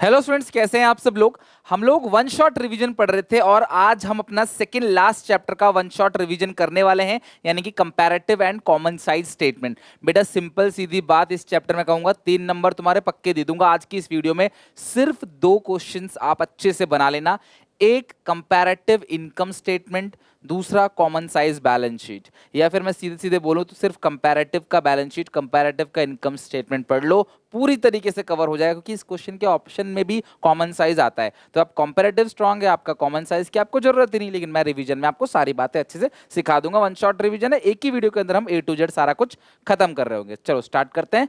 Hello students, कैसे हैं आप सब लोग। हम लोग वन शॉट रिवीजन पढ़ रहे थे और आज हम अपना सेकंड लास्ट चैप्टर का वन शॉट रिवीजन करने वाले हैं, यानी कि comparative and common size statement. बेटा सिंपल सीधी बात, इस चैप्टर में कहूंगा 3 नंबर तुम्हारे पक्के दे दूंगा। आज की इस वीडियो में सिर्फ 2 क्वेश्चंस आप अच्छे से बना लेना। एक कंपैरेटिव इनकम स्टेटमेंट, दूसरा कॉमन साइज बैलेंस शीट। या फिर मैं सीधे सीधे बोलूं तो सिर्फ कंपैरेटिव का बैलेंस शीट, कंपैरेटिव का इनकम स्टेटमेंट पढ़ लो, पूरी तरीके से कवर हो जाएगा। क्योंकि इस क्वेश्चन के ऑप्शन में भी कॉमन साइज आता है, तो आप कंपैरेटिव स्ट्रांग है, आपका कॉमन साइज की आपको जरूरत ही नहीं। लेकिन मैं रिवीजन में आपको सारी बातें अच्छे से सिखा दूंगा। वन शॉट रिवीजन है, एक ही वीडियो के अंदर हम A to Z सारा कुछ खत्म कर रहे होंगे। चलो स्टार्ट करते हैं।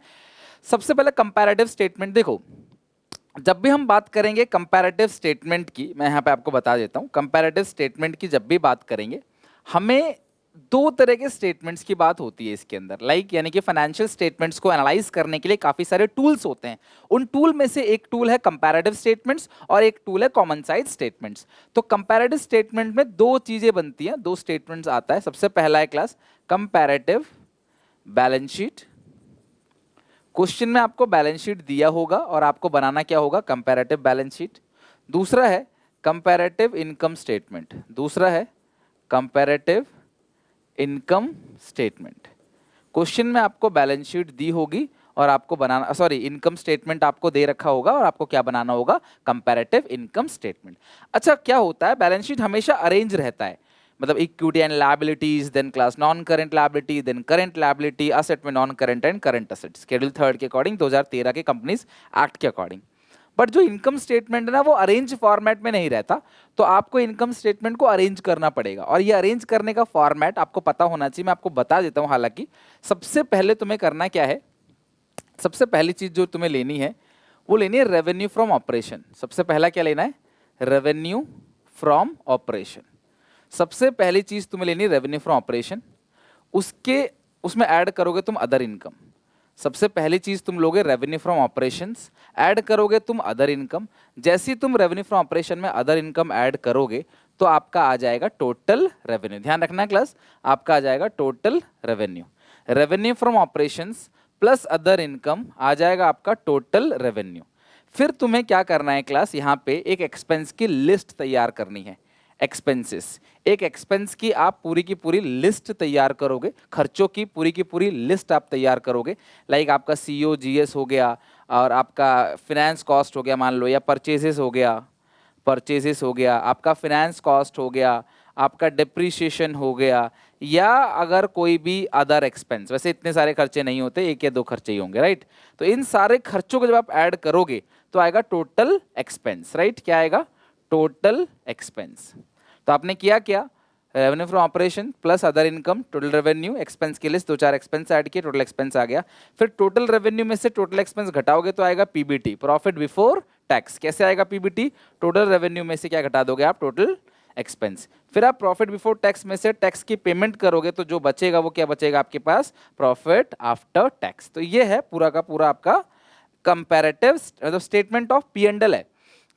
सबसे पहले कंपैरेटिव स्टेटमेंट देखो। जब भी हम बात करेंगे कंपैरेटिव स्टेटमेंट की, मैं यहाँ पे आपको बता देता हूँ, कंपैरेटिव स्टेटमेंट की जब भी बात करेंगे हमें 2 तरह के स्टेटमेंट्स की बात होती है इसके अंदर। यानी कि फाइनेंशियल स्टेटमेंट्स को एनालाइज करने के लिए काफी सारे टूल्स होते हैं। उन टूल में से एक टूल है कंपैरेटिव स्टेटमेंट्स और एक टूल है कॉमन साइज स्टेटमेंट्स। तो कंपैरेटिव स्टेटमेंट में 2 चीजें बनती हैं, 2 स्टेटमेंट्स आता है। सबसे पहला है class comparative balance sheet. Question में आपको बैलेंस शीट दिया होगा और आपको बनाना क्या होगा, कंपैरेटिव बैलेंस शीट। दूसरा है कंपैरेटिव इनकम स्टेटमेंट, दूसरा है कंपैरेटिव इनकम स्टेटमेंट। क्वेश्चन में आपको बैलेंस शीट दी होगी और आपको बनाना, सॉरी, इनकम स्टेटमेंट आपको दे रखा होगा और आपको क्या बनाना होगा, कंपैरेटिव इनकम स्टेटमेंट। अच्छा, क्या होता है, बैलेंस शीट हमेशा अरेंज रहता है। मतलब equity and liabilities, then class non current liability, then current liability, asset में non current and current asset, schedule 3 के अकॉर्डिंग, 2013 के कंपनीज एक्ट के अकॉर्डिंग। बट जो इनकम स्टेटमेंट है ना, वो अरेंज फॉर्मेट में नहीं रहता। तो आपको इनकम स्टेटमेंट को अरेंज करना पड़ेगा और ये अरेंज करने का फॉर्मेट आपको पता होना चाहिए। मैं आपको बता देता हूं। हालांकि सबसे पहले तुम्हें करना क्या है, सबसे पहली चीज जो तुम्हें लेनी है वो लेनी है रेवेन्यू फ्रॉम ऑपरेशन। सबसे पहला क्या लेना है, रेवेन्यू फ्रॉम ऑपरेशन। सबसे पहली चीज तुम्हें लेनी है रेवेन्यू फ्रॉम ऑपरेशन। उसके उसमें ऐड करोगे तुम अदर इनकम। सबसे पहली चीज तुम लोगे रेवेन्यू फ्रॉम ऑपरेशंस, ऐड करोगे तुम अदर इनकम। जैसे ही तुम रेवेन्यू फ्रॉम ऑपरेशन में अदर इनकम ऐड करोगे तो आपका आ जाएगा टोटल रेवेन्यू। ध्यान रखना क्लास, आपका आ जाएगा total revenue. Revenue from operations plus other income आ जाएगा आपका टोटल रेवेन्यू। फिर तुम्हें क्या करना है क्लास, यहाँ पे एक एक्सपेंस की लिस्ट तैयार करनी है। एक्सपेंसेस, एक एक्सपेंस की आप पूरी की पूरी लिस्ट तैयार करोगे, खर्चों की पूरी लिस्ट आप तैयार करोगे। लाइक आपका सीओ जीएस हो गया और आपका फिनेंस कॉस्ट हो गया मान लो, या परचेजेस हो गया, परचेजेस हो गया, आपका फिनेंस कॉस्ट हो गया, आपका डिप्रिसिएशन हो गया, या अगर कोई भी अदर एक्सपेंस। वैसे इतने सारे खर्चे नहीं होते, 1 या 2 खर्चे ही होंगे, राइट। तो इन सारे खर्चों को जब आप ऐड करोगे तो आएगा टोटल एक्सपेंस, राइट। क्या आएगा, टोटल एक्सपेंस। तो आपने किया क्या, revenue from operation plus other income, total revenue, expense की लिस्ट, 2-4 एक्सपेंस ऐड किए, टोटल एक्सपेंस आ गया। फिर टोटल रेवेन्यू में से टोटल एक्सपेंस घटाओगे तो आएगा पीबीटी, प्रॉफिट बिफोर टैक्स। कैसे आएगा पीबीटी, टोटल रेवेन्यू में से क्या घटा दोगे आप, टोटल एक्सपेंस। फिर आप प्रॉफिट बिफोर टैक्स में से टैक्स की पेमेंट करोगे तो जो बचेगा वो क्या बचेगा आपके पास, प्रॉफिट आफ्टर टैक्स। तो ये है पूरा का पूरा आपका comparative statement of P and L है।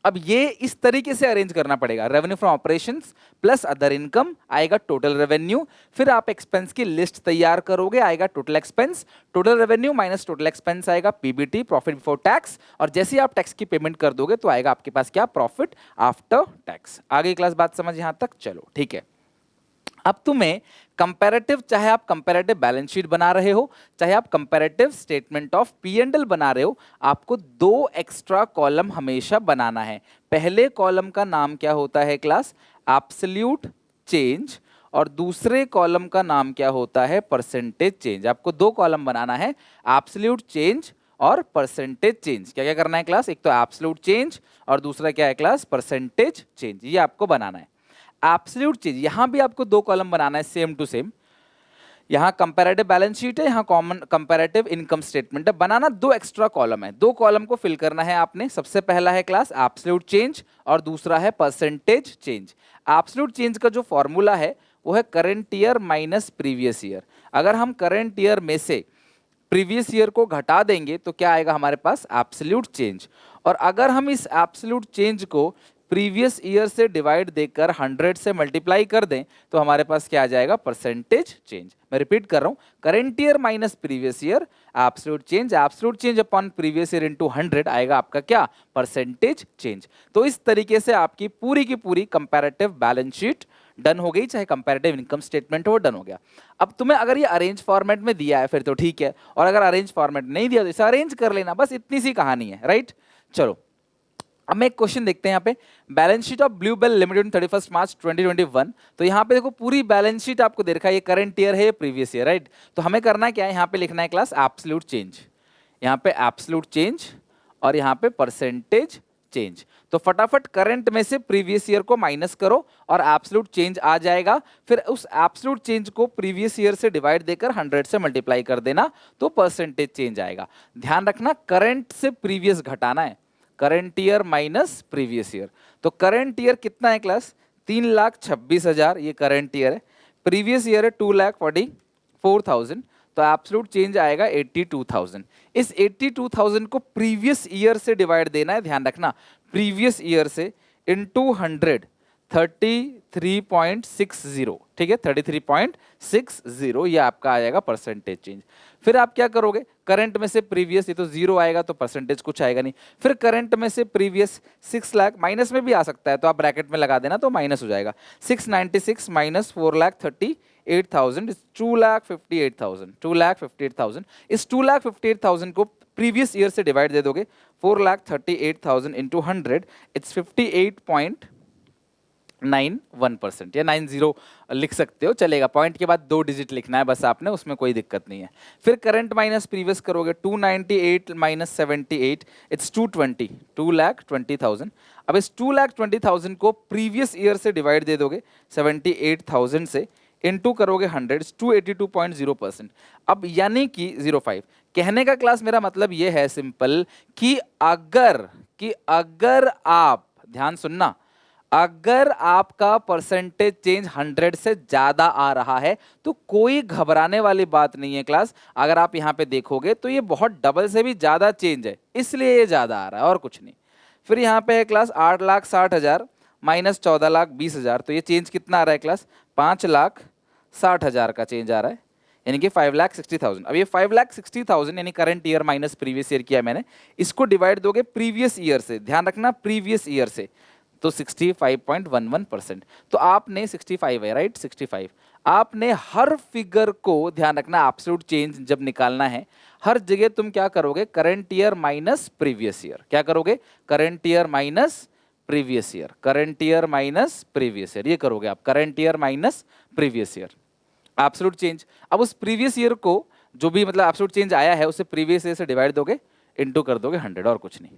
अब ये इस तरीके से अरेंज करना पड़ेगा, revenue from operations plus other income आएगा टोटल रेवेन्यू। फिर आप एक्सपेंस की लिस्ट तैयार करोगे, आएगा total expense, total revenue minus total expense आएगा पीबीटी, प्रॉफिट बिफोर टैक्स। और जैसे ही आप टैक्स की पेमेंट कर दोगे तो आएगा आपके पास क्या, प्रॉफिट आफ्टर टैक्स। आगे क्लास बात समझ यहां तक, चलो ठीक है। अब तुम्हें कंपैरेटिव, चाहे आप कंपैरेटिव बैलेंस शीट बना रहे हो, चाहे आप comparative statement of P and L बना रहे हो, आपको 2 एक्स्ट्रा कॉलम हमेशा बनाना है। पहले कॉलम का नाम क्या होता है क्लास, एब्सोल्यूट चेंज, और दूसरे कॉलम का नाम क्या होता है, परसेंटेज चेंज। आपको 2 कॉलम बनाना है, एब्सोल्यूट चेंज और परसेंटेज चेंज। क्या क्या करना है क्लास, एक तो एब्सोल्यूट चेंज और दूसरा क्या है क्लास, परसेंटेज चेंज। ये आपको बनाना है। एब्सोल्यूट चेंज, यहां भी आपको 2 कॉलम बनाना है सेम टू सेम। यहां कंपैरेटिव बैलेंस शीट है, यहां कॉमन कंपैरेटिव इनकम स्टेटमेंट है। बनाना 2 एक्स्ट्रा कॉलम है, 2 कॉलम को फिल करना है आपने। सबसे पहला है क्लास एब्सोल्यूट चेंज और दूसरा है परसेंटेज चेंज। एब्सोल्यूट चेंज का जो फॉर्मूला है वो है current year minus previous year. अगर हम करंट ईयर में से प्रीवियस ईयर को घटा देंगे तो क्या आएगा हमारे पास, एब्सोल्यूट चेंज। और अगर हम इस एब्सोल्यूट चेंज को प्रीवियस ईयर से डिवाइड देकर 100 से मल्टीप्लाई कर दें तो हमारे पास क्या आ जाएगा, परसेंटेज चेंज। मैं रिपीट कर रहा हूं, current year minus previous year, absolute change upon previous year into 100 आएगा आपका क्या, परसेंटेज चेंज। तो इस तरीके से आपकी पूरी की पूरी कंपैरेटिव बैलेंस शीट डन हो गई, चाहे कंपैरेटिव इनकम स्टेटमेंट हो, डन हो गया। अब तुम्हें अगर ये अरेंज फॉर्मेट में दिया है फिर तो ठीक है, और अगर अरेंज फॉर्मेट नहीं दिया तो इसे अरेंज कर लेना, बस इतनी सी कहानी है, राइट। चलो अब मैं एक क्वेश्चन देखते हैं यहाँ पे, balance sheet of Blue Bell limited 31 March 2021। तो यहाँ पे देखो पूरी बैलेंस शीट आपको दे रखा है, ये करंट ईयर है, ये प्रीवियस ईयर, राइट। तो हमें करना क्या है, यहाँ पे लिखना है क्लास एब्सोल्यूट चेंज, यहाँ पे एब्सोल्यूट चेंज और यहाँ पे परसेंटेज चेंज। तो फटाफट करंट में से प्रीवियस ईयर को माइनस करो और एब्सोल्यूट चेंज आ जाएगा, फिर उस एब्सोल्यूट चेंज को प्रीवियस ईयर से डिवाइड देकर 100 से मल्टीप्लाई कर देना तो परसेंटेज चेंज आएगा। ध्यान रखना करंट से प्रीवियस घटाना है, current year minus previous year. तो करंट ईयर कितना है क्लास, 3,26,000 ये करंट ईयर है, प्रीवियस ईयर है 2,44,000, तो एब्सोल्यूट चेंज आएगा 82,000। इस 82,000 को प्रीवियस ईयर से डिवाइड देना है, ध्यान रखना प्रीवियस ईयर से इनटू 100, 33.60, ठीक है 33.60, ये आपका आ जाएगा परसेंटेज चेंज। फिर आप क्या करोगे, करंट में से प्रीवियस, ये तो जीरो आएगा तो परसेंटेज कुछ आएगा नहीं, फिर करंट में से प्रीवियस 6 लाख, माइनस में भी आ सकता है तो आप ब्रैकेट में लगा देना तो माइनस हो जाएगा, 696 माइनस 4,38,000 2,58,000, 2,58,000। इस 2,58,000 को प्रीवियस ईयर से डिवाइड दे दोगे, 4,38,000 इंटू 100, इट्स 58.91% या 90 लिख सकते हो, चलेगा। पॉइंट के बाद 2 डिजिट लिखना है बस आपने, उसमें कोई दिक्कत नहीं है। फिर करंट माइनस प्रीवियस करोगे, 298 माइनस 78, इट्स 220, 2,20,000। अब इस 2,20,000 को प्रीवियस ईयर से डिवाइड दे दोगे 78,000 से, इनटू करोगे 100, 282.0%। अब यानी कि 05, कहने का क्लास मेरा मतलब ये है सिंपल कि अगर आप ध्यान सुनना, अगर आपका परसेंटेज चेंज 100 से ज्यादा आ रहा है तो कोई घबराने वाली बात नहीं है क्लास। अगर आप यहां पे देखोगे तो ये बहुत डबल से भी ज्यादा चेंज है, इसलिए ये ज्यादा आ रहा है और कुछ नहीं। फिर यहाँ पे है क्लास 8,60,000 माइनस 14,20,000, तो ये चेंज कितना आ रहा है क्लास, 5,60,000 का चेंज आ रहा है, यानी कि 5,60,000। अब ये 5,60,000 यानी current year minus previous year किया मैंने, इसको डिवाइड दोगे प्रीवियस ईयर से, ध्यान रखना प्रीवियस ईयर से, तो 65.11%। तो आपने 65 है राइट, 65, आपने हर फिगर को ध्यान रखना, एब्सोल्यूट चेंज जब निकालना है हर जगह तुम क्या करोगे, current year minus previous year, क्या करोगे, current year minus previous year, current year minus previous year, ये करोगे आप, current year minus previous year, absolute change. अब उस प्रीवियस ईयर को जो भी मतलब एब्सोल्यूट चेंज आया है उसे प्रीवियस ईयर से डिवाइड दोगे, इनटू कर दोगे 100 और कुछ नहीं।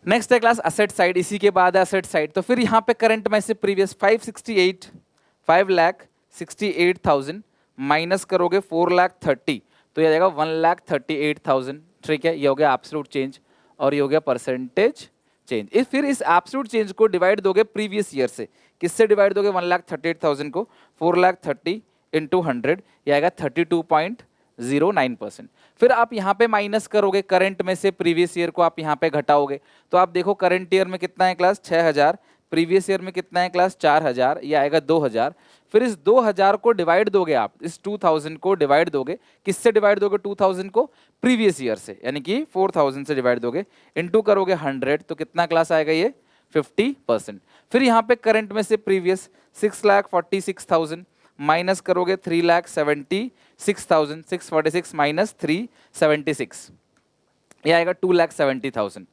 नेक्स्ट है क्लास असेट साइड, इसी के बाद है असेट साइड। तो फिर यहाँ पे करंट में से प्रीवियस 5,68,000 माइनस करोगे 4,30,000, तो ये जाएगा 1,38,000, ठीक है, ये हो गया एब्सोल्यूट चेंज और ये हो गया परसेंटेज चेंज। फिर इस एब्सोल्यूट चेंज को डिवाइड दोगे प्रीवियस ईयर से, किससे डिवाइड दोगे, 1,38,000 को 4,30,000 इंटू 100, ये आएगा 32.09%। फिर आप यहाँ पे माइनस करोगे, करंट में से प्रीवियस ईयर को आप यहाँ पे घटाओगे, तो आप देखो करंट ईयर में कितना है क्लास 6,000, प्रीवियस ईयर में कितना है क्लास 4,000, ये आएगा 2,000। फिर इस 2,000 को डिवाइड दोगे आप, इस 2,000 को डिवाइड दोगे, किससे डिवाइड दोगे 2,000 को, प्रीवियस ईयर से, यानी कि 4,000 से डिवाइड दोगे, इनटू करोगे 100, तो कितना क्लास आएगा ये 50%। फिर यहाँ पे करंट में से प्रीवियस 6,46,000 माइनस करोगे 3,76,000, 646 माइनस 376, ये आएगा 2,70,000।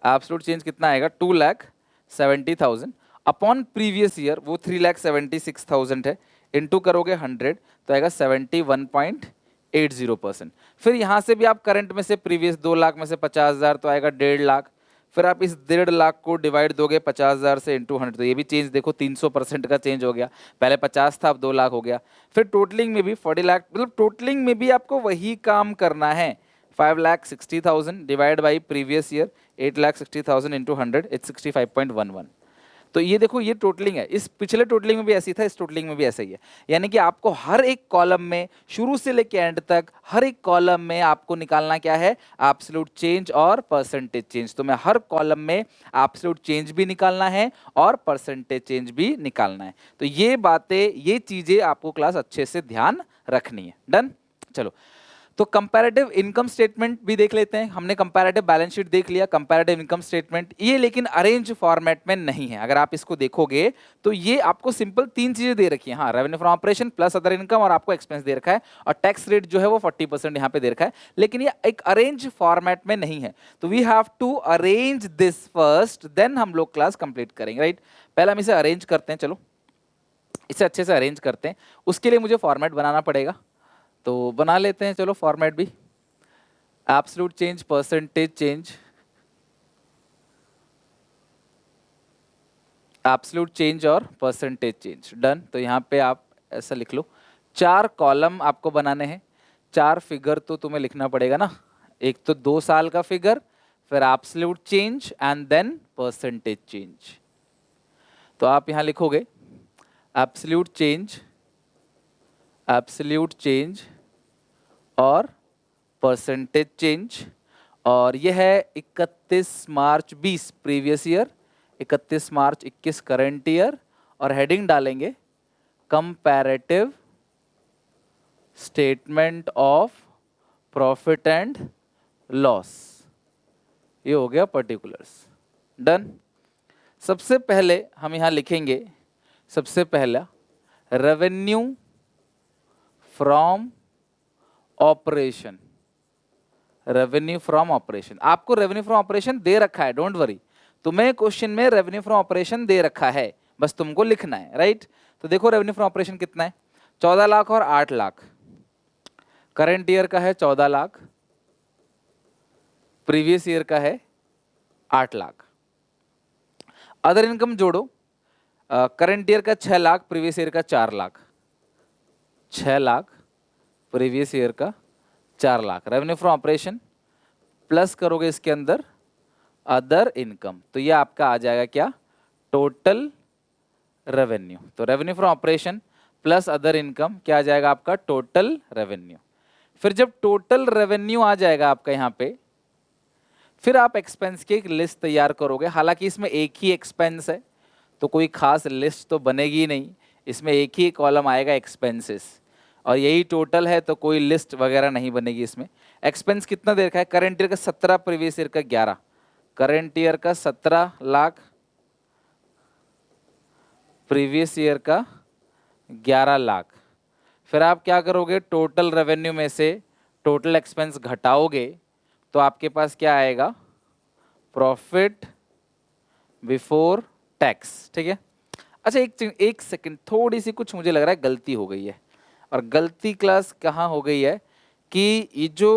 एब्सोल्यूट चेंज कितना आएगा 2,70,000 अपॉन प्रीवियस ईयर, वो 3,76,000 है, इनटू करोगे 100, तो आएगा 71.80%। फिर यहाँ से भी आप करंट में से प्रीवियस 2 लाख में से 50,000, तो आएगा 1.5 लाख। फिर आप इस 1.5 लाख को डिवाइड दोगे 50,000 से इंटू 100, तो ये भी चेंज देखो 300% का चेंज हो गया, पहले 50 था अब 2 लाख हो गया। फिर टोटलिंग में भी 40 लाख, मतलब टोटलिंग में भी आपको वही काम करना है, 5,60,000 divide by previous year 8,60,000 into 100, it's 65.11। तो ये देखो, ये टोटलिंग है, इस पिछले टोटलिंग में भी ऐसी था, इस टोटलिंग में भी ऐसा ही है। यानी कि आपको हर एक कॉलम में शुरू से लेके एंड तक हर एक कॉलम में आपको निकालना क्या है, एब्सोल्यूट चेंज और परसेंटेज चेंज। तो मैं हर कॉलम में एब्सोल्यूट चेंज भी निकालना है और परसेंटेज चेंज भी निकालना है। तो ये बातें, ये चीजें आपको क्लास अच्छे से ध्यान रखनी है। डन। चलो, तो कंपैरेटिव इनकम स्टेटमेंट भी देख लेते हैं। हमने कंपैरेटिव बैलेंस शीट देख लिया, कंपैरेटिव इनकम स्टेटमेंट, ये लेकिन अरेंज फॉर्मेट में नहीं है। अगर आप इसको देखोगे तो ये आपको सिंपल तीन चीजें दे रखी हैं। हाँ, revenue from operation plus other income, और आपको एक्सपेंस दे रखा है, और टैक्स रेट जो है वो 40% यहाँ पे दे रखा है, लेकिन ये एक अरेंज फॉर्मेट में नहीं है। तो we have to arrange this first, then हम लोग क्लास कंप्लीट करेंगे, राइट। पहले हम इसे अरेंज करते हैं। चलो, इसे अच्छे से अरेंज करते हैं। उसके लिए मुझे फॉर्मेट बनाना पड़ेगा, तो बना लेते हैं। चलो, फॉर्मेट भी absolute change, percentage change, absolute change और परसेंटेज चेंज। डन। तो यहाँ पे आप ऐसा लिख लो, 4 कॉलम आपको बनाने हैं, 4 फिगर तो तुम्हें लिखना पड़ेगा ना। एक तो 2 साल का फिगर, फिर absolute change and then percentage change. तो आप यहाँ लिखोगे एब्सोल्यूट चेंज, एब्सोल्यूट चेंज और परसेंटेज चेंज, और यह है 31 March 20 previous year, 31 March 21 current year, और हेडिंग डालेंगे comparative statement of profit and loss. ये हो गया पर्टिकुलर्स। डन। सबसे पहले हम यहां लिखेंगे, सबसे पहला revenue from operation, revenue from operation. आपको रेवेन्यू फ्रॉम ऑपरेशन दे रखा है, डोंट वरी। तुम्हें क्वेश्चन में रेवेन्यू फ्रॉम ऑपरेशन दे रखा है, बस तुमको लिखना है, राइट। तो देखो, रेवेन्यू फ्रॉम ऑपरेशन कितना है, 14 लाख और 8 लाख। करंट ईयर का है 14 लाख, प्रीवियस ईयर का है 8 लाख। अदर इनकम जोड़ो, करंट ईयर का 6 लाख, प्रीवियस ईयर का 4 लाख, 6 लाख, प्रीवियस ईयर का 4 lakh. Revenue from operation plus करोगे इसके अंदर अदर इनकम, तो ये आपका आ जाएगा क्या, टोटल रेवेन्यू। तो revenue from operation plus other income क्या आ जाएगा आपका, टोटल रेवेन्यू। फिर जब टोटल रेवेन्यू आ जाएगा आपका यहाँ पे, फिर आप एक्सपेंस की एक लिस्ट तैयार करोगे। हालांकि इसमें एक ही एक्सपेंस है, तो कोई खास लिस्ट तो बनेगी नहीं, इसमें एक ही कॉलम आएगा एक्सपेंसेस, और यही टोटल है, तो कोई लिस्ट वगैरह नहीं बनेगी इसमें। एक्सपेंस कितना दे रखा है, करंट ईयर का 17, प्रीवियस ईयर का 11, करंट ईयर का 17 लाख, प्रीवियस ईयर का 11 लाख। फिर आप क्या करोगे, टोटल रेवेन्यू में से टोटल एक्सपेंस घटाओगे, तो आपके पास क्या आएगा, प्रॉफिट बिफोर टैक्स। ठीक है। अच्छा, एक सेकंड, थोड़ी सी कुछ मुझे लग रहा है गलती हो गई है। और गलती क्लास कहाँ हो गई है कि ये जो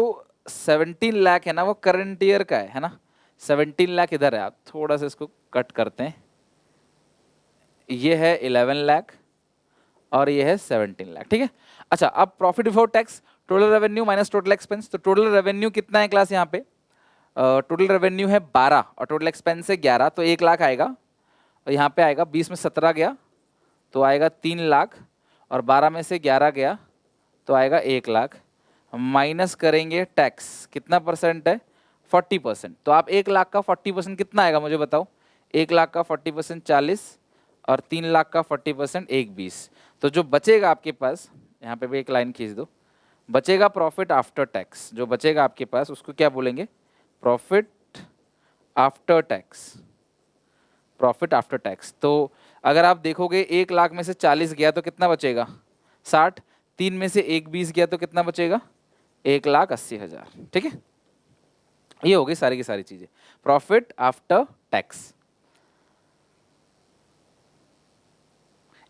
17 लाख है ना, वो करंट ईयर का है ना। 17 लाख इधर है, आप थोड़ा सा इसको कट करते हैं। ये है 11 लाख और ये है 17 लाख। ठीक है। अच्छा, अब profit before tax, total revenue minus total expense. तो टोटल रेवेन्यू कितना है क्लास यहाँ पे, टोटल रेवेन्यू है 12 और टोटल एक्सपेंस है 11, तो 1 लाख आएगा। और यहाँ पे आएगा 20 में 17 गया तो आएगा 3 लाख, और 12 में से 11 गया तो आएगा 1 लाख। माइनस करेंगे टैक्स, कितना परसेंट है, 40%। तो आप 1 लाख का 40% कितना आएगा मुझे बताओ। 1 लाख का 40% 40, और 3 लाख का 40% 1 20। तो जो बचेगा आपके पास, यहाँ पे भी एक लाइन खींच दो, बचेगा प्रॉफिट आफ्टर टैक्स। जो बचेगा आपके पास उसको क्या बोलेंगे, profit after tax, profit after tax. तो अगर आप देखोगे 1 लाख में से 40 गया तो कितना बचेगा, 60, 3 में से 1 20 गया तो कितना बचेगा, 1,80,000। ठीक है। ये हो गई सारी की सारी चीजें, प्रॉफिट आफ्टर टैक्स।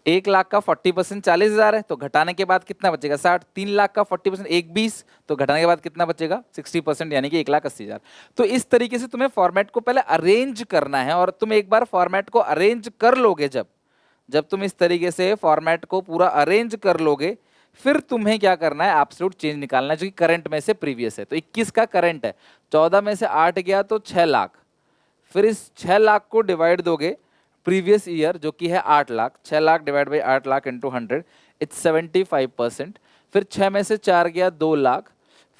1 लाख का 40% 40,000 है, तो घटाने के बाद कितना बचेगा, 60। 3 लाख का 40% 1 20, तो घटाने के बाद कितना बचेगा, 60%, यानी कि 1,80,000। तो इस तरीके से तुम्हें फॉर्मेट को पहले अरेंज करना है, और तुम एक बार फॉर्मेट को अरेंज कर लोगे, जब तुम इस तरीके से फॉर्मेट को पूरा अरेंज कर लोगे, फिर तुम्हें क्या करना है, एब्सोल्यूट चेंज निकालना है, जो कि करंट में से प्रीवियस है। तो 21 का करंट है, 14 में से 8 गया तो 6 लाख। फिर इस 6 लाख को डिवाइड दोगे प्रीवियस ईयर जो कि है 8 lakh, 6 lakh divide by 8 lakh into 100, it's 75%। फिर 6 में से 4 गया 2 लाख,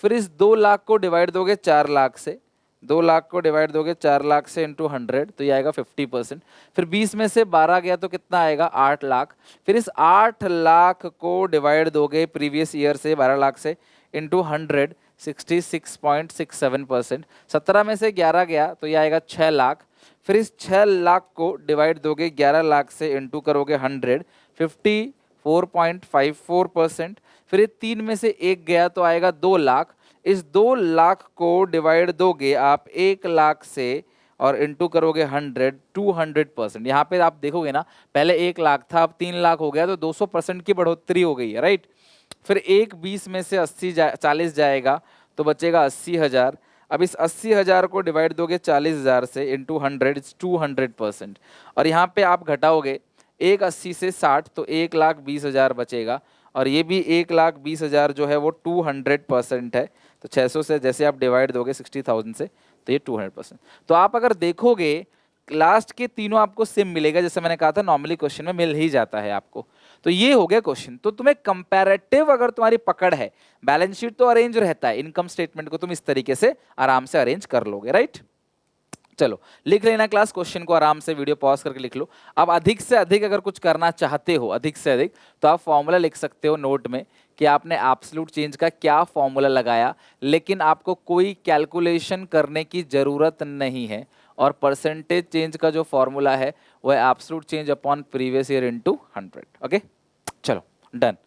फिर इस 2 लाख को डिवाइड दोगे 4 लाख से, 2 लाख को डिवाइड दोगे 4 लाख से इंटू 100 तो ये आएगा 50%। फिर 20 में से 12 गया तो कितना आएगा 8 लाख, फिर इस 8 लाख को डिवाइड दोगे प्रीवियस ईयर से 12 लाख से इंटू 100, 66.67%। 17 में से 11 गया तो ये आएगा 6 लाख, फिर इस 6 लाख को डिवाइड दोगे 11 लाख से इंटू करोगे 100, 54.54%। फिर ये 3 में से 1 गया तो आएगा 2 लाख, इस 2 लाख को डिवाइड दोगे आप 1 लाख से और इंटू करोगे 100, 200%। यहाँ पे आप देखोगे ना, पहले 1 लाख था, अब 3 लाख हो गया, तो 200% की बढ़ोतरी हो गई है, राइट। फिर 20 में से 40 जाएगा तो बचेगा 80,000। अब इस 80,000 को डिवाइड दोगे 40,000 से इंटू 100, इट्स 200%। और यहाँ पे आप घटाओगे 80 से 60 तो 1,20,000 बचेगा, और ये भी 1,20,000 जो है वो 200% है। तो 600 से जैसे आप डिवाइड दोगे 60,000 से तो ये 200%। तो आप अगर देखोगे लास्ट के तीनों आपको सेम मिलेगा, जैसे मैंने कहा था नॉर्मली क्वेश्चन में मिल ही जाता है आपको। तो ये हो गया क्वेश्चन। तो तुम्हें कंपैरेटिव अगर तुम्हारी पकड़ है, बैलेंस शीट तो अरेंज रहता है, इनकम स्टेटमेंट को तुम इस तरीके से आराम से अरेंज कर लोगे, राइट। चलो लिख लेना क्लास, क्वेश्चन को आराम से वीडियो पॉज करके लिख लो। अब अधिक से अधिक अगर कुछ करना चाहते हो, अधिक से अधिक, तो आप फॉर्मूला लिख सकते हो नोट में कि आपने एब्सोल्यूट चेंज का क्या फॉर्मूला लगाया, लेकिन आपको कोई कैलकुलेशन करने की जरूरत नहीं है। और परसेंटेज चेंज का जो फॉर्मूला है वो है absolute change upon previous year into 100। Okay चलो डन।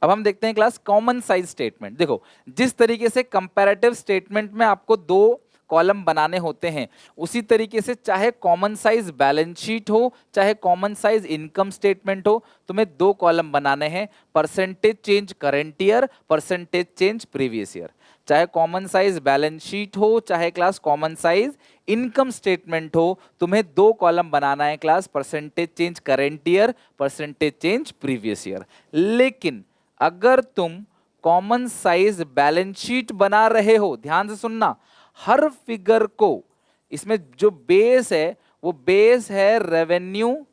अब हम देखते हैं क्लास कॉमन साइज स्टेटमेंट। देखो जिस तरीके से कंपैरेटिव स्टेटमेंट में आपको 2 कॉलम बनाने होते हैं, उसी तरीके से चाहे कॉमन साइज बैलेंस शीट हो चाहे कॉमन साइज इनकम स्टेटमेंट हो, तुम्हें 2 कॉलम बनाने हैं, percentage change current year, percentage change previous year. चाहे कॉमन साइज बैलेंस शीट हो चाहे class common size income statement हो, तुम्हें 2 कॉलम बनाना है class, percentage change current year, percentage change previous year. लेकिन अगर तुम कॉमन साइज बैलेंस शीट बना रहे हो, ध्यान से सुनना, हर फिगर को, इसमें जो बेस है वो बेस है रेवेन्यू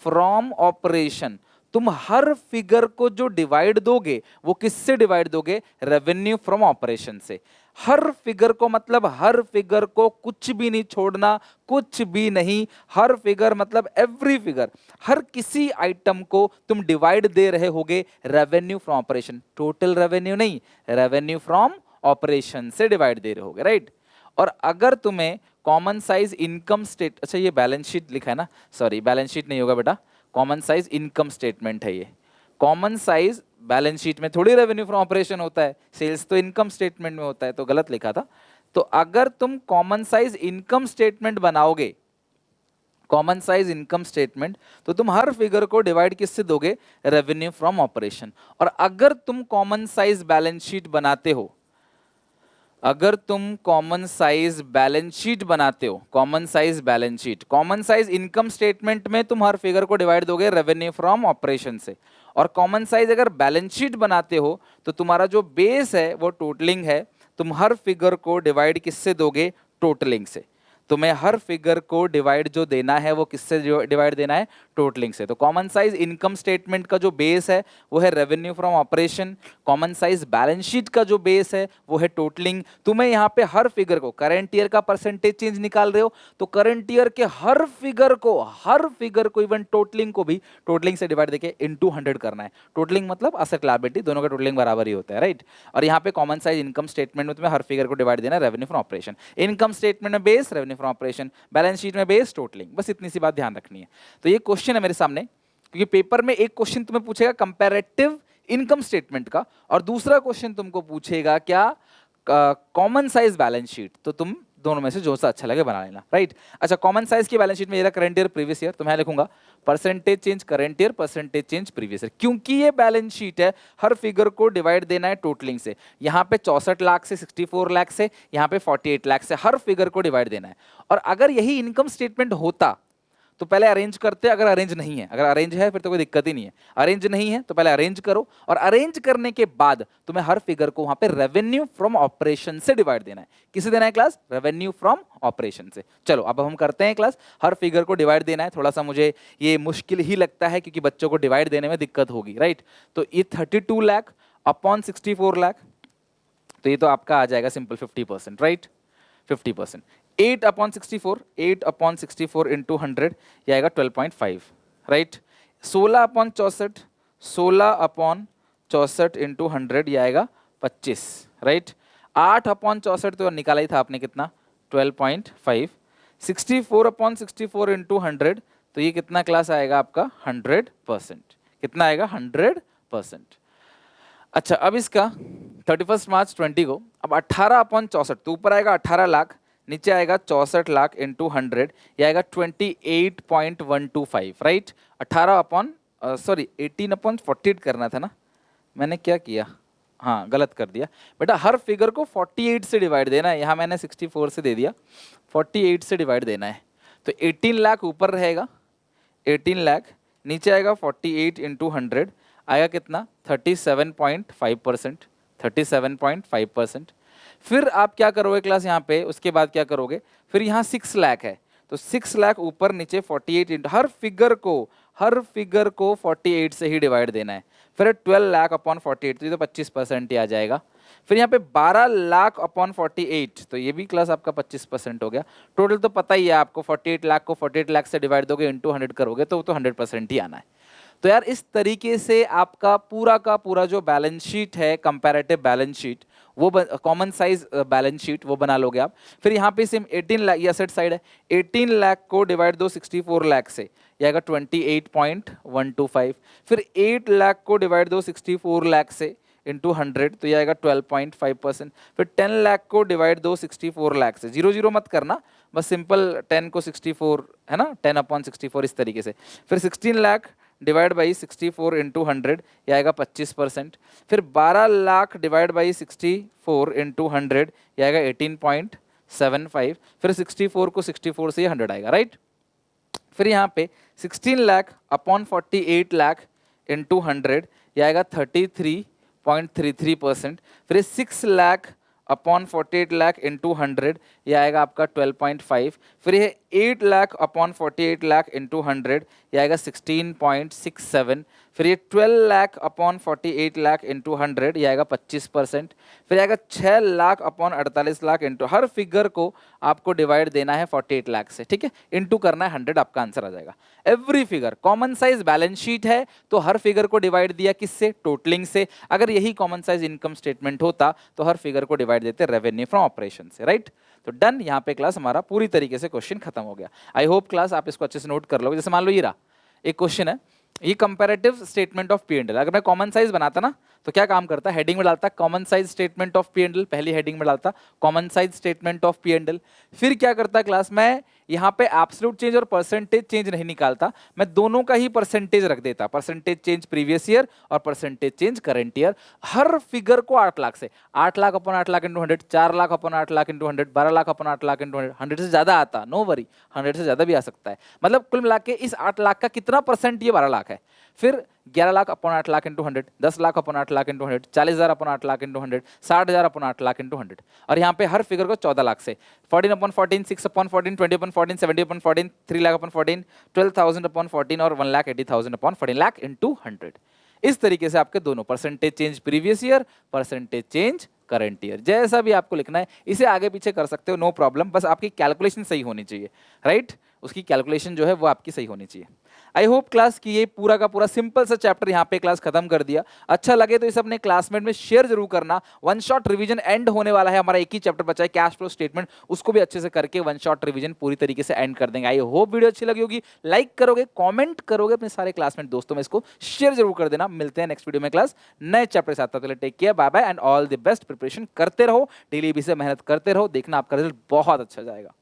फ्रॉम ऑपरेशन। तुम हर फिगर को जो डिवाइड दोगे वो किससे डिवाइड दोगे? रेवेन्यू फ्रॉम ऑपरेशन से। हर फिगर को मतलब हर फिगर को कुछ भी नहीं छोड़ना, कुछ भी नहीं, हर फिगर मतलब एवरी फिगर, हर किसी आइटम को तुम डिवाइड दे रहे होगे revenue from operation, total revenue नहीं, रेवेन्यू फ्रॉम ऑपरेशन से डिवाइड दे रहे होगे, राइट। और अगर तुम्हें कॉमन साइज इनकम स्टेट, अच्छा ये बैलेंस शीट लिखा है ना, सॉरी बैलेंस शीट नहीं होगा बेटा, कॉमन साइज इनकम स्टेटमेंट है ये। कॉमन साइज बैलेंस शीट में थोड़ी रेवेन्यू फ्रॉम ऑपरेशन होता है, सेल्स तो इनकम स्टेटमेंट में होता है, तो गलत लिखा था। तो अगर तुम कॉमन साइज इनकम स्टेटमेंट बनाओगे, कॉमन साइज इनकम स्टेटमेंट, तो तुम हर फिगर को डिवाइड किससे दोगे? Revenue from operation. और अगर तुम कॉमन साइज बैलेंस शीट बनाते हो, अगर तुम कॉमन साइज बैलेंस शीट बनाते हो, common size balance sheet, common size income statement में तुम हर फिगर को डिवाइड दोगे रेवेन्यू फ्रॉम ऑपरेशन से। और कॉमन साइज अगर बैलेंस शीट बनाते हो तो तुम्हारा जो बेस है वो टोटलिंग है, तुम हर फिगर को डिवाइड किससे दोगे? टोटलिंग से। तुम्हें हर फिगर को डिवाइड जो देना है वो किससे डिवाइड देना है? टोटलिंग से। तो कॉमन साइज इनकम स्टेटमेंट का जो बेस है वो है revenue from operation, common size balance sheet का जो बेस है वो है टोटलिंग। तुम्हें यहाँ पे हर फिगर को, करंट ईयर का परसेंटेज चेंज निकाल रहे हो तो करंट ईयर के हर फिगर को इवन टोटलिंग को भी टोटलिंग से डिवाइड देके इनटू 100 करना है। टोटलिंग मतलब असेट लायबिलिटी दोनों का टोटलिंग बराबर ही होता है, राइट। और यहाँ पे कॉमन साइज इनकम स्टेटमेंट में तुम्हें हर फिगर को डिवाइड देना है revenue from operation, income statement में base revenue from operation, balance sheet में बेस टोटलिंग, बस इतनी सी बात ध्यान रखनी है। तो ये क्वेश्चन है मेरे सामने, क्योंकि पेपर में एक क्वेश्चन तुम्हें पूछेगा कंपैरेटिव इनकम स्टेटमेंट का और दूसरा क्वेश्चन तुमको पूछेगा क्या? Common size balance sheet. तो तुम दोनों में से जो सा अच्छा लगे बना लेना, राइट। अच्छा कॉमन साइज की बैलेंस शीट में ये करंट ईयर प्रीवियस ईयर, तो मैं लिखूंगा percentage change current year, percentage change previous year, क्योंकि ये बैलेंस शीट है, हर फिगर को डिवाइड देना है टोटलिंग से। यहाँ पे 64 लाख से, 64 लाख से, यहाँ पे 48 लाख से, हर फिगर को डिवाइड देना है। और अगर यही इनकम स्टेटमेंट होता तो पहले अरेंज करते, अगर अरेंज नहीं है, अगर अरेंज है फिर तो कोई दिक्कत ही नहीं है, अरेंज नहीं है तो पहले अरेंज करो, और अरेंज करने के बाद तुम्हें हर फिगर को वहां पे रेवेन्यू फ्रॉम ऑपरेशन से डिवाइड देना है। किसे देना है क्लास? रेवेन्यू फ्रॉम ऑपरेशन से। चलो अब हम करते हैं क्लास, हर फिगर को डिवाइड देना है। थोड़ा सा मुझे ये मुश्किल ही लगता है क्योंकि बच्चों को डिवाइड देने में दिक्कत होगी, राइट। तो ये 32 लाख अपॉन 64 लाख, तो ये तो आपका आ जाएगा simple 50%, right, 50%। 8 upon 64, 8 upon 64 into 100, ये आएगा 12.5, राइट। 16 अपॉन 64, 16 अपॉन 64 इंटू 100, ये आएगा 25, राइट। 8 अपॉन 64 तो निकाला ही था आपने, कितना? 12.5। 64 अपॉन 64 इंटू 100, तो ये कितना क्लास आएगा आपका? 100%। कितना आएगा? 100%। अच्छा, अब इसका 31 मार्च 20 को, अब 18 अपॉन 64, तो ऊपर आएगा 18 लाख, नीचे आएगा 64 लाख इंटू 100, ये आएगा 28.125, राइट। 18 अपॉन 18 अपॉन 48 करना था ना, मैंने क्या किया? हाँ, गलत कर दिया बेटा। हर फिगर को 48 से डिवाइड देना है, यहाँ मैंने 64 से दे दिया, 48 से डिवाइड देना है। तो 18 लाख ऊपर रहेगा, 18 लाख, नीचे आएगा 48 इंटू 100, आएगा कितना? 37.5%, 37.5%। फिर आप क्या करोगे क्लास यहाँ पे? उसके बाद क्या करोगे? फिर यहाँ 6 लाख है, तो 6 लाख ऊपर नीचे 48 इंटू, हर फिगर को 48 से ही डिवाइड देना है। फिर 12 लाख अपॉन 48, तो ये तो 25% ही आ जाएगा। फिर यहाँ पे 12 लाख अपॉन 48, तो ये भी क्लास आपका 25% हो गया। टोटल तो पता ही है आपको, 48 लाख को 48 लाख से डिवाइड दोगे, इंटू 100 करोगे तो 100% ही आना है। तो यार इस तरीके से आपका पूरा का पूरा जो बैलेंस शीट है, कंपैरेटिव बैलेंस शीट, वो कॉमन साइज बैलेंस शीट वो बना लोगे आप। फिर यहाँ पे सिम 18 लाख, ये असेट साइड है, 18 लाख को डिवाइड दो 64 लाख से, ये आएगा 28.125। फिर 8 लाख को डिवाइड दो 64 लाख से इंटू 100, तो ये आएगा 12.5%। फिर 10 लाख को डिवाइड दो 64 लाख से, 0 0 मत करना, बस सिंपल 10 को 64 है ना, 10 अपॉन 64 इस तरीके से। फिर 16 लाख डिवाइड बाई 64 इंटू 100, ये आएगा 25%। फिर 12 लाख डिवाइड बाई 64 इंटू 100, ये आएगा 18.75। फिर 64 को 64 से ये 100 आएगा, राइट। फिर यहाँ पे 16 लाख अपॉन 48 लाख इंटू 100, ये आएगा 33.33%। फिर 6 लाख अपॉन 48 लाख इंटू 100, ये आएगा आपका 12.5। फिर ये 8 लाख अपॉन 48 लाख इंटू 100, ये आएगा 16.67। फिर ये 12 लाख अपॉन 48 लाख इंटू 100, ये आएगा 25%। फिर आएगा 6 लाख अपॉन 48 लाख इंटू, हर फिगर को आपको डिवाइड देना है 48 लाख से, ठीक है, इंटू करना है 100, आपका आंसर आ जाएगा। Every figure, common size balance sheet है तो हर फिगर को डिवाइड दिया किससे? टोटलिंग से। अगर यही कॉमन साइज इनकम स्टेटमेंट होता तो हर फिगर को डिवाइड देते रेवेन्यू फ्रॉम ऑपरेशन से, राइट। तो डन, यहाँ पे क्लास हमारा पूरी तरीके से क्वेश्चन खत्म हो गया। आई होप क्लास आप इसको अच्छे से नोट कर लोगे। जैसे मान लो ये रहा एक क्वेश्चन है, ये comparative statement of P and L, अगर मैं कॉमन साइज बनाता ना तो क्या काम करता? हेडिंग में डालता common size statement of P and L, पहली हेडिंग में डालता common size statement of P and L. फिर क्या करता क्लास, मैं यहाँ पे एब्सोल्यूट चेंज और परसेंटेज चेंज नहीं निकालता, मैं दोनों का ही परसेंटेज रख देता, परसेंटेज चेंज प्रीवियस ईयर और परसेंटेज चेंज करंट ईयर। हर फिगर को 8 लाख से, 8 lakh upon 8 lakh into 100, 4 lakh upon 8 lakh into 100, 12 lakh upon 8 lakh into 100, 100 से ज्यादा आता, नो वरी, 100 से ज्यादा भी आ सकता है। मतलब कुल मिला के इस 8 लाख का कितना परसेंट? ये 12 लाख है। फिर 11 lakh upon 8 lakh into 100, 10 lakh upon 8 lakh into 100, 40,000 upon 8 lakh into 100, 60,000 upon 8 lakh into 100। और यहाँ पे हर फिगर को 14 लाख से, 14 upon 14, 6 upon 14, 20 upon 14, 70 upon 14, 3 lakh upon 14, 12,000 upon 14 और 1,80,000 अपॉन 14 लाख इंटू 100। इस तरीके से आपके दोनों percentage change previous year, percentage change current year, जैसा भी आपको लिखना है इसे आगे पीछे कर सकते हो, नो प्रॉब्लम, बस आपकी कैलकुलेशन सही होनी चाहिए, राइट। उसकी कैलकुलेशन जो है वो आपकी सही होनी चाहिए। आई होप क्लास की ये पूरा का पूरा सिंपल सा चैप्टर यहाँ पे क्लास खत्म कर दिया। अच्छा लगे तो इसे अपने क्लासमेट में शेयर जरूर करना। वन शॉट रिवीजन एंड होने वाला है, हमारा एक ही चैप्टर बचा है कैश फ्लो स्टेटमेंट, उसको भी अच्छे से करके वन शॉट रिवीजन पूरी तरीके से एंड कर देंगे। आई होप वीडियो अच्छी लगी होगी, लाइक करोगे, कॉमेंट करोगे, अपने सारे क्लासमेट दोस्तों में इसको शेयर जरूर कर देना। मिलते हैं नेक्स्ट वीडियो में क्लास नए चैप्टर के साथ, तब तक take care, bye bye and all the best. Preparation करते रहो, डेली बेसिस पे मेहनत करते रहो, देखना आपका रिजल्ट बहुत अच्छा जाएगा।